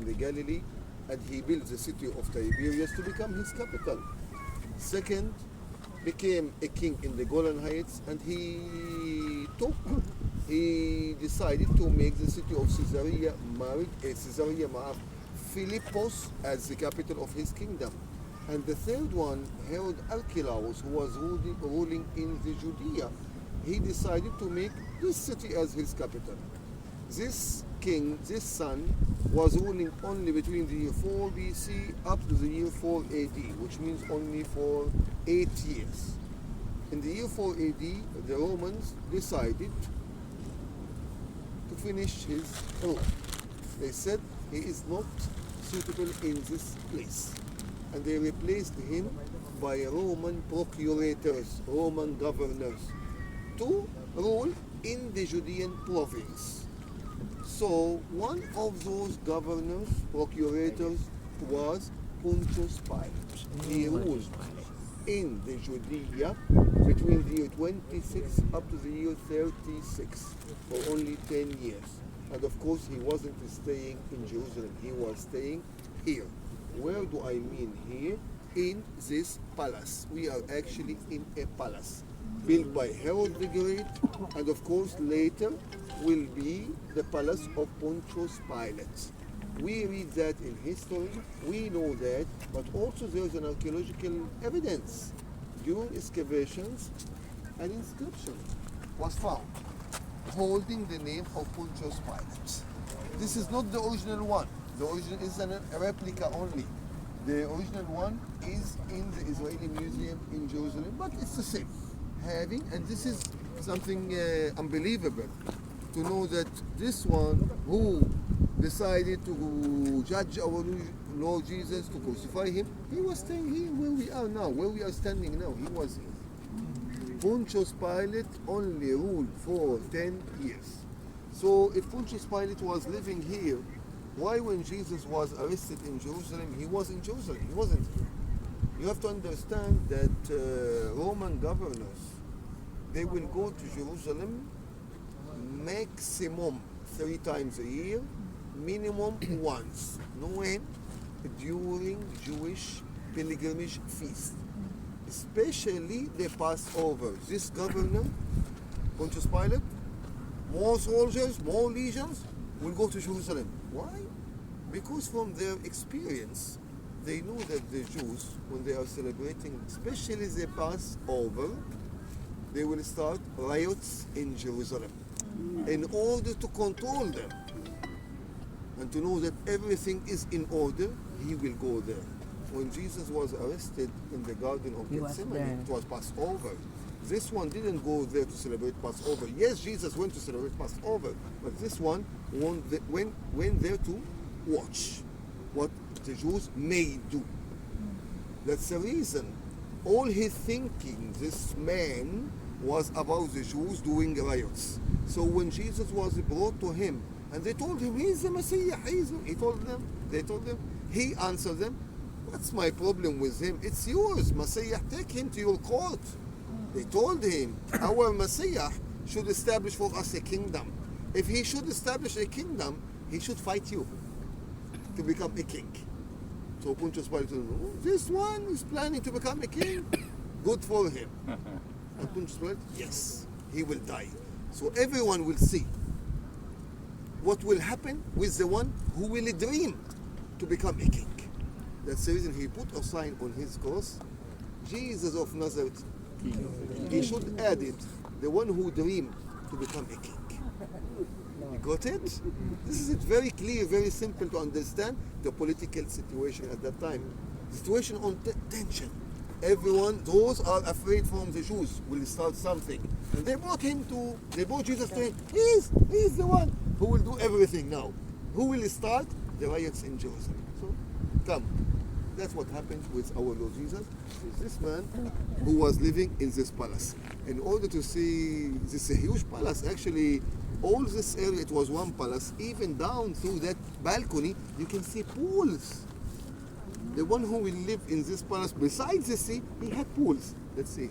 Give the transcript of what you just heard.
the Galilee, and he built the city of Tiberias to become his capital. Second, became a king in the Golan Heights, and he decided to make the city of Cessaria Philippos as the capital of his kingdom. And the third one, Herod Archelaus, who was ruling in the Judea, he decided to make this city as his capital. This king, this son, was ruling only between the year 4 BC up to the year 4 AD, which means only for 8 years. In the year 4 AD, the Romans decided to finish his rule. They said he is not suitable in this place, and they replaced him by Roman procurators, Roman governors, to rule in the Judean province. So one of those governors, procurators, was Pontius Pilate. He ruled in the Judea between the year 26 up to the year 36 for only 10 years. And of course he wasn't staying in Jerusalem, he was staying here. Where do I mean here? In this palace. We are actually in a palace built by Herod the Great, and of course later will be the palace of Pontius Pilate. We read that in history, we know that, but also there is an archaeological evidence. During excavations, an inscription was found holding the name of Pontius Pilate. This is not the original one. The original is a replica only. The original one is in the Israeli Museum in Jerusalem, but it's the same. And this is something unbelievable to know that this one who decided to judge our Lord Jesus, to crucify him, he was staying here where we are now, where we are standing now. He was here. Pontius Pilate only ruled for 10 years. So if Pontius Pilate was living here, why when Jesus was arrested in Jerusalem, he was in Jerusalem, he wasn't here? You have to understand that Roman governors, they will go to Jerusalem maximum 3 times a year, minimum once. When? During Jewish pilgrimage feast, especially the Passover. This governor, Pontius Pilate, more soldiers, more legions will go to Jerusalem. Why? Because from their experience, they know that the Jews, when they are celebrating, especially the Passover, they will start riots in Jerusalem in order to control them. And to know that everything is in order, he will go there. When Jesus was arrested in the Garden of Gethsemane, it was Passover. This one didn't go there to celebrate Passover. Yes, Jesus went to celebrate Passover, but this one went there to watch what the Jews may do. That's the reason. All his thinking, this man, was about the Jews doing riots. So when Jesus was brought to him, and they told him, he's the Messiah, they told them, he answered them, what's my problem with him? It's yours, Messiah, take him to your court. They told him, our Messiah should establish for us a kingdom. If he should establish a kingdom, he should fight you to become a king. So Pontius Pilate said, oh, this one is planning to become a king. Good for him. And Pontius Pilate, yes, he will die. So everyone will see what will happen with the one who will dream to become a king. That's the reason he put a sign on his cross, Jesus of Nazareth. He should add it, the one who dreamed to become a king. You got it? This is it, very clear, very simple to understand the political situation at that time. Situation on tension. Everyone, those are afraid from the Jews, will start something. And they brought Jesus to him. He's the one who will do everything now. Who will start the riots in Jerusalem? So, come. That's what happened with our Lord Jesus. This man who was living in this palace. In order to see this huge palace, actually, all this area, it was one palace. Even down through that balcony, you can see pools. The one who will live in this palace, besides the sea, he had pools. That's it.